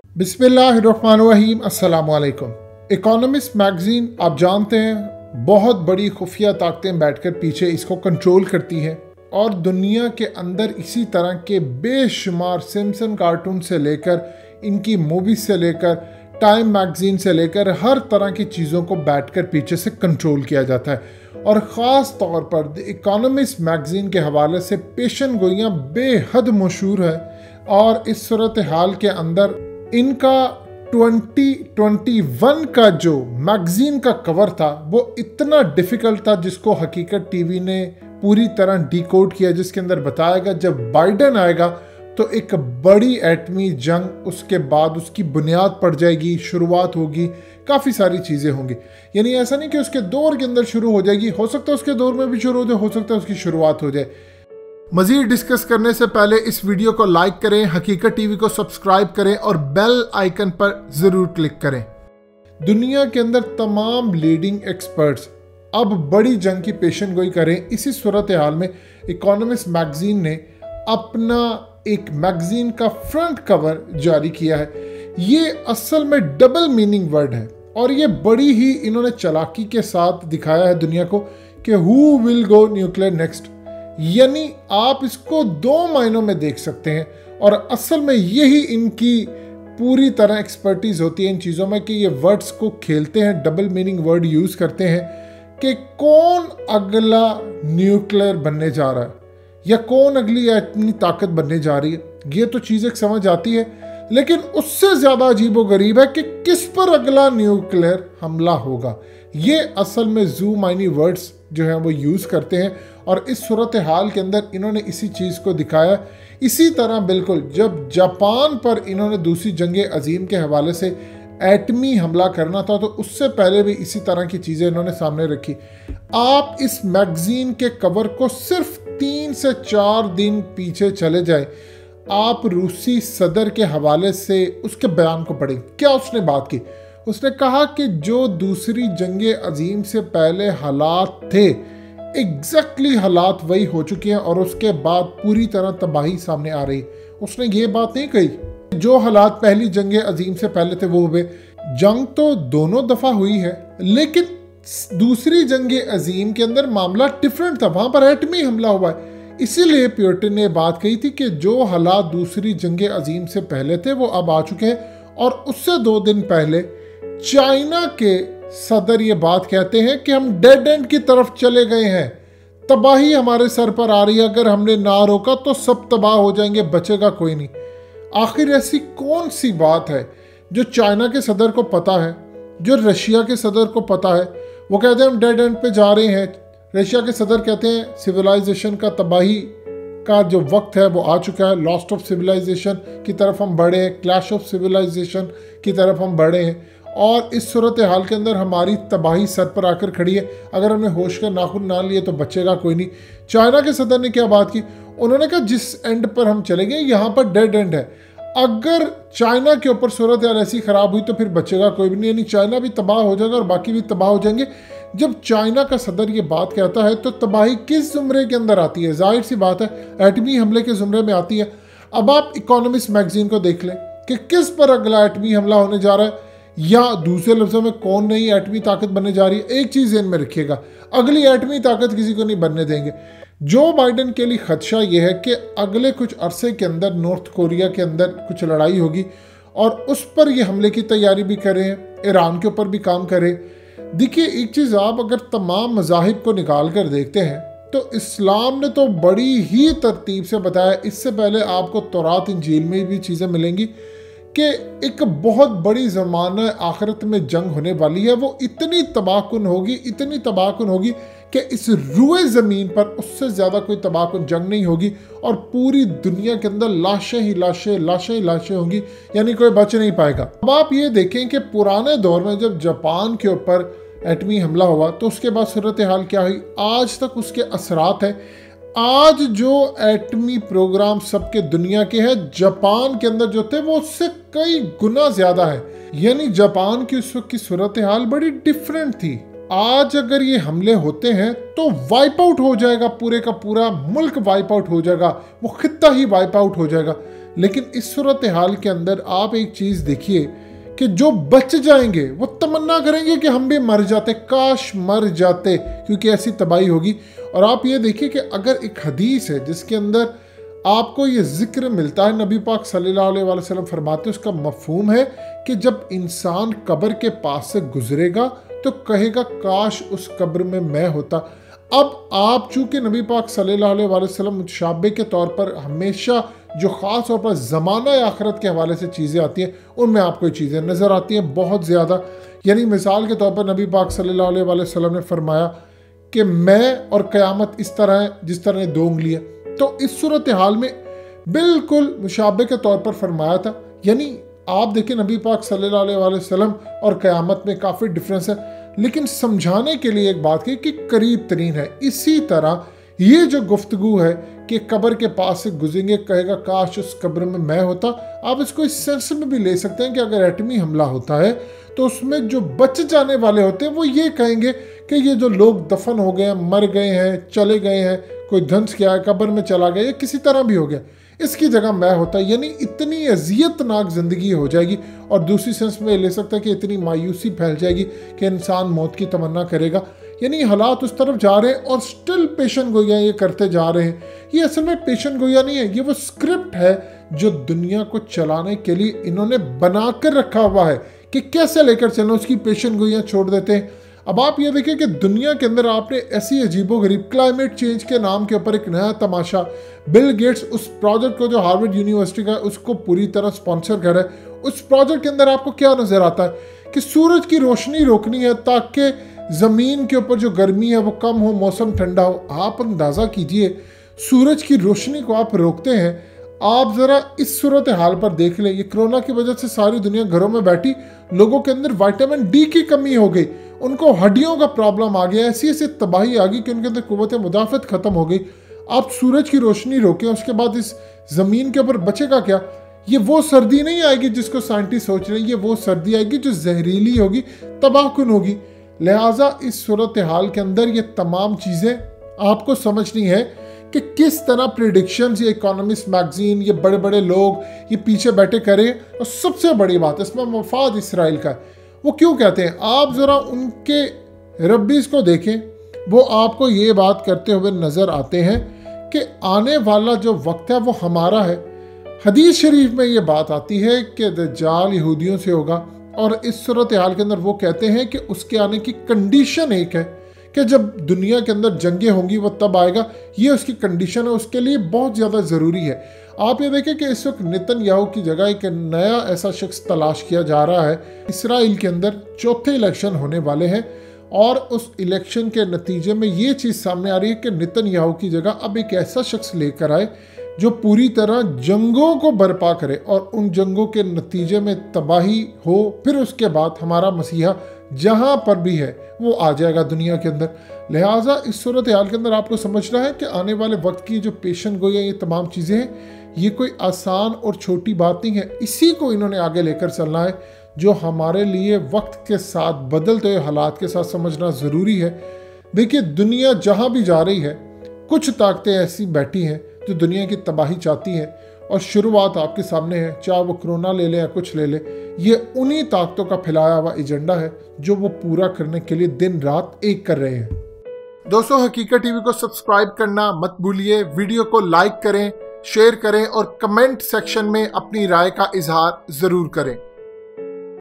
बिस्मिल्लाहिर्रहमानिर्रहीम, अस्सलाम वालेकुम। इकोनॉमिस्ट मैगजीन आप जानते हैं बहुत बड़ी खुफिया ताकतें बैठकर पीछे इसको कंट्रोल करती हैं और दुनिया के अंदर इसी तरह के बेशुमार सिम्पसन कार्टून से लेकर इनकी मूवीज से लेकर टाइम मैगजीन से लेकर हर तरह की चीज़ों को बैठकर पीछे से कंट्रोल किया जाता है। और ख़ास तौर पर द इकोनॉमिस्ट मैगजीन के हवाले से पेशन गोइयाँ बेहद मशहूर है और इस सूरत हाल के अंदर इनका 2021 का जो मैगजीन का कवर था वो इतना डिफ़िकल्ट था जिसको हकीकत टीवी ने पूरी तरह डिकोड किया, जिसके अंदर बताया गया जब बाइडेन आएगा तो एक बड़ी एटमी जंग उसके बाद उसकी बुनियाद पड़ जाएगी, शुरुआत होगी, काफ़ी सारी चीज़ें होंगी। यानी ऐसा नहीं कि उसके दौर के अंदर शुरू हो जाएगी, हो सकता है उसके दौर में भी शुरू हो जाए, हो सकता है उसकी शुरुआत हो जाए। मज़ीद डिस्कस करने से पहले इस वीडियो को लाइक करें, हकीकत टीवी को सब्सक्राइब करें और बेल आइकन पर ज़रूर क्लिक करें। दुनिया के अंदर तमाम लीडिंग एक्सपर्ट्स अब बड़ी जंग की पेशन गोई करें। इसी सूरत हाल में इकोनॉमिस्ट मैगजीन ने अपना एक मैगजीन का फ्रंट कवर जारी किया है। ये असल में डबल मीनिंग वर्ड है और ये बड़ी ही इन्होंने चालाकी के साथ दिखाया है दुनिया को कि who will go nuclear next, यानी आप इसको दो मायनों में देख सकते हैं और असल में यही इनकी पूरी तरह एक्सपर्टीज होती है इन चीज़ों में कि ये वर्ड्स को खेलते हैं, डबल मीनिंग वर्ड यूज़ करते हैं कि कौन अगला न्यूक्लियर बनने जा रहा है या कौन अगली एटमी ताकत बनने जा रही है। ये तो चीज़ एक समझ आती है, लेकिन उससे ज़्यादा अजीबोगरीब है कि किस पर अगला न्यूक्लियर हमला होगा। ये असल में जू माइनी वर्ड्स जो हैं वो यूज़ करते हैं और इस सूरत हाल के अंदर इन्होंने इसी चीज़ को दिखाया। इसी तरह बिल्कुल जब जापान पर इन्होंने दूसरी जंग अजीम के हवाले से एटमी हमला करना था तो उससे पहले भी इसी तरह की चीज़ें इन्होंने सामने रखी। आप इस मैगजीन के कवर को सिर्फ 3 से 4 दिन पीछे चले जाएं, आप रूसी सदर के हवाले से उसके बयान को पढ़ें। क्या उसने बात की? उसने कहा कि जो दूसरी जंग अजीम से पहले हालात थे एग्जैक्टली हालात वही हो चुके हैं और उसके बाद पूरी तरह तबाही सामने आ रही। उसने ये बात नहीं कही जो हालात पहली जंग अजीम से पहले थे वो हुए। जंग तो दोनों दफ़ा हुई है, लेकिन दूसरी जंग अजीम के अंदर मामला डिफरेंट था, वहाँ पर एटमी हमला हुआ है। इसीलिए प्यूटिन ने बात कही थी कि जो हालात दूसरी जंग अजीम से पहले थे वो अब आ चुके हैं। और उससे 2 दिन पहले चाइना के सदर ये बात कहते हैं कि हम डेड एंड की तरफ चले गए हैं, तबाही हमारे सर पर आ रही है, अगर हमने ना रोका तो सब तबाह हो जाएंगे, बचेगा कोई नहीं। आखिर ऐसी कौन सी बात है जो चाइना के सदर को पता है, जो रशिया के सदर को पता है? वो कहते हैं हम डेड एंड पे जा रहे हैं। रशिया के सदर कहते हैं सिविलाइजेशन का, तबाही का जो वक्त है वो आ चुका है, लॉस्ट ऑफ सिविलाइजेशन की तरफ हम बढ़े हैं, क्लैश ऑफ सिविलाइजेशन की तरफ हम बढ़े हैं और इस सूरत हाल के अंदर हमारी तबाही सर पर आकर खड़ी है, अगर हमने होश का नाखून ना लिए तो बचेगा कोई नहीं। चाइना के सदर ने क्या बात की? उन्होंने कहा जिस एंड पर हम चलेंगे यहाँ पर डेड एंड है, अगर चाइना के ऊपर सूरत हाल ऐसी ख़राब हुई तो फिर बचेगा कोई भी नहीं, यानी चाइना भी तबाह हो जाएगा और बाकी भी तबाह हो जाएंगे। जब चाइना का सदर ये बात कहता है तो तबाही किस ज़ुमरे के अंदर आती है? जाहिर सी बात है एटमी हमले के ज़ुमरे में आती है। अब आप इकोनॉमिस्ट मैगजीन को देख लें कि किस पर अगला एटमी हमला होने जा रहा है, या दूसरे लफ्ज़ों में कौन नई एटमी ताकत बनने जा रही है। एक चीज़ ध्यान में रखिएगा, अगली एटमी ताकत किसी को नहीं बनने देंगे। जो बाइडेन के लिए खदशा ये है कि अगले कुछ अरसे के अंदर नॉर्थ कोरिया के अंदर कुछ लड़ाई होगी और उस पर ये हमले की तैयारी भी करें, ईरान के ऊपर भी काम करें। देखिए एक चीज़, आप अगर तमाम मज़ाहिब को निकाल कर देखते हैं तो इस्लाम ने तो बड़ी ही तरतीब से बताया। इससे पहले आपको तौरात इंजील में भी चीज़ें मिलेंगी कि एक बहुत बड़ी ज़माना आखिरत में जंग होने वाली है, वो इतनी तबाहकुन होगी, इतनी तबाहकुन होगी कि इस रुए ज़मीन पर उससे ज़्यादा कोई तबाहकुन जंग नहीं होगी और पूरी दुनिया के अंदर लाशें ही लाशें, लाशें ही लाशें होंगी, यानी कोई बच नहीं पाएगा। अब आप ये देखें कि पुराने दौर में जब जापान के ऊपर एटमी हमला हुआ तो उसके बाद सूरत हाल क्या हुई, आज तक उसके असरात हैं। आज जो एटमी प्रोग्राम सबके दुनिया के हैं, जापान के अंदर जो थे वो उससे कई गुना ज़्यादा है। यानी जापान की उस वक्त की सूरत हाल बड़ी डिफरेंट थी। आज अगर ये हमले होते हैं तो वाइप आउट हो जाएगा, पूरे का पूरा मुल्क वाइप आउट हो जाएगा, वो खित्ता ही वाइप आउट हो जाएगा। लेकिन इस सूरत हाल के अंदर आप एक चीज़ देखिए कि जो बच जाएंगे वो तमन्ना करेंगे कि हम भी मर जाते, काश मर जाते, क्योंकि ऐसी तबाही होगी। और आप ये देखिए कि अगर एक हदीस है जिसके अंदर आपको ये जिक्र मिलता है, नबी पाक सल्लल्लाहु अलैहि वसल्लम फरमाते हैं, उसका मफहूम है कि जब इंसान कब्र के पास से गुजरेगा तो कहेगा काश उस कब्र में मैं होता। अब आप चूंकि नबी पाक सल्लल्लाहु अलैहि वसल्लम मुतशाबे के तौर पर हमेशा जो ख़ास तौर पर ज़माना आखिरत के हवाले से चीज़ें आती हैं उनमें आपको चीज़ें नज़र आती हैं बहुत ज़्यादा। यानी मिसाल के तौर पर नबी पाक सल्लल्लाहु अलैहि वसल्लम ने फरमाया कि मैं और क़यामत इस तरह है जिस तरह 2 उंगलियाँ। तो इस सूरत हाल में बिल्कुल मुशाबे के तौर पर फरमाया था। यानी आप देखें नबी पाक सल्लल्लाहु अलैहि वसल्लम और क़यामत में काफ़ी डिफरेंस है, लेकिन समझाने के लिए एक बात की कि करीब तरीन है। इसी तरह ये जो गुफ्तगू है कि कब्र के पास से गुजरेंगे कहेगा काश उस कब्र में मैं होता, आप इसको इस सेंस में भी ले सकते हैं कि अगर एटमी हमला होता है तो उसमें जो बच जाने वाले होते हैं वो ये कहेंगे कि ये जो लोग दफन हो गए हैं, मर गए हैं, चले गए हैं, कोई धंस गया है, कब्र में चला गया, या किसी तरह भी हो गया, इसकी जगह मैं होता। यानी इतनी अजियतनाक ज़िंदगी हो जाएगी। और दूसरी सेंस में ले सकता है कि इतनी मायूसी फैल जाएगी कि इंसान मौत की तमन्ना करेगा। यानी हालात उस तरफ जा रहे हैं और स्टिल पेशन गोया ये करते जा रहे हैं। ये असल में पेशन गोया नहीं है, ये वो स्क्रिप्ट है जो दुनिया को चलाने के लिए इन्होंने बना कर रखा हुआ है कि कैसे लेकर चलो, उसकी पेशन गोइयाँ छोड़ देते हैं। अब आप ये देखिए कि दुनिया के अंदर आपने ऐसी अजीबोगरीब क्लाइमेट चेंज के नाम के ऊपर एक नया तमाशा, बिल गेट्स उस प्रोजेक्ट को जो हार्वर्ड यूनिवर्सिटी का उसको पूरी तरह स्पॉन्सर कर रहा है। उस प्रोजेक्ट के अंदर आपको क्या नज़र आता है कि सूरज की रोशनी रोकनी है ताकि ज़मीन के ऊपर जो गर्मी है वो कम हो, मौसम ठंडा हो। आप अंदाज़ा कीजिए सूरज की रोशनी को आप रोकते हैं। आप ज़रा इस सूरत हाल पर देख लें, ये कोरोना की वजह से सारी दुनिया घरों में बैठी, लोगों के अंदर विटामिन डी की कमी हो गई, उनको हड्डियों का प्रॉब्लम आ गया, ऐसी ऐसी तबाही आ गई कि उनके अंदर कुव्वत मुदाफ़त ख़त्म हो गई। आप सूरज की रोशनी रोकें, उसके बाद इस ज़मीन के ऊपर बचेगा क्या? ये वो सर्दी नहीं आएगी जिसको साइंटिस्ट सोच रहे हैं, ये वो सर्दी आएगी जो जहरीली होगी, तबाहकुन होगी। लिहाजा इस सूरत हाल के अंदर ये तमाम चीज़ें आपको समझनी है कि किस तरह प्रेडिक्शंस ये इकोनॉमिस्ट मैगजीन, ये बड़े बड़े लोग ये पीछे बैठे करें। और सबसे बड़ी बात इसमें मफाद इसराइल का है। वो क्यों कहते हैं, आप ज़रा उनके रब्बीज़ को देखें, वो आपको ये बात करते हुए नज़र आते हैं कि आने वाला जो वक्त है वो हमारा है। हदीस शरीफ में ये बात आती है कि दज्जाल यहूदियों से होगा, और इस सूरत हाल के अंदर वो कहते हैं कि उसके आने की कंडीशन एक है कि जब दुनिया के अंदर जंगें होंगी वो तब आएगा। ये उसकी कंडीशन है, उसके लिए बहुत ज़्यादा ज़रूरी है। आप ये देखें कि इस वक्त नेतन्याहू की जगह एक नया ऐसा शख्स तलाश किया जा रहा है। इसराइल के अंदर चौथे इलेक्शन होने वाले हैं और उस इलेक्शन के नतीजे में ये चीज़ सामने आ रही है कि नेतन्याहू की जगह अब एक ऐसा शख्स लेकर आए जो पूरी तरह जंगों को बर्पा करे और उन जंगों के नतीजे में तबाही हो। फिर उसके बाद हमारा मसीहा जहाँ पर भी है वो आ जाएगा दुनिया के अंदर। लिहाजा इस सूरत हाल के अंदर आपको समझना है कि आने वाले वक्त की जो पेशन गोई है, ये तमाम चीज़ें हैं, ये कोई आसान और छोटी बात नहीं है। इसी को इन्होंने आगे लेकर चलना है, जो हमारे लिए वक्त के साथ बदलते हुए हालात के साथ समझना ज़रूरी है। देखिए दुनिया जहाँ भी जा रही है, कुछ ताकतें ऐसी बैठी हैं जो दुनिया की तबाही चाहती हैं, और शुरुआत आपके सामने है, चाहे वो कोरोना ले ले या कुछ ले ले, ये उन्हीं ताकतों का फैलाया हुआ एजेंडा है जो वो पूरा करने के लिए दिन रात एक कर रहे हैं। दोस्तों, हकीकत टीवी को सब्सक्राइब करना मत भूलिए, वीडियो को लाइक करें, शेयर करें और कमेंट सेक्शन में अपनी राय का इजहार ज़रूर करें।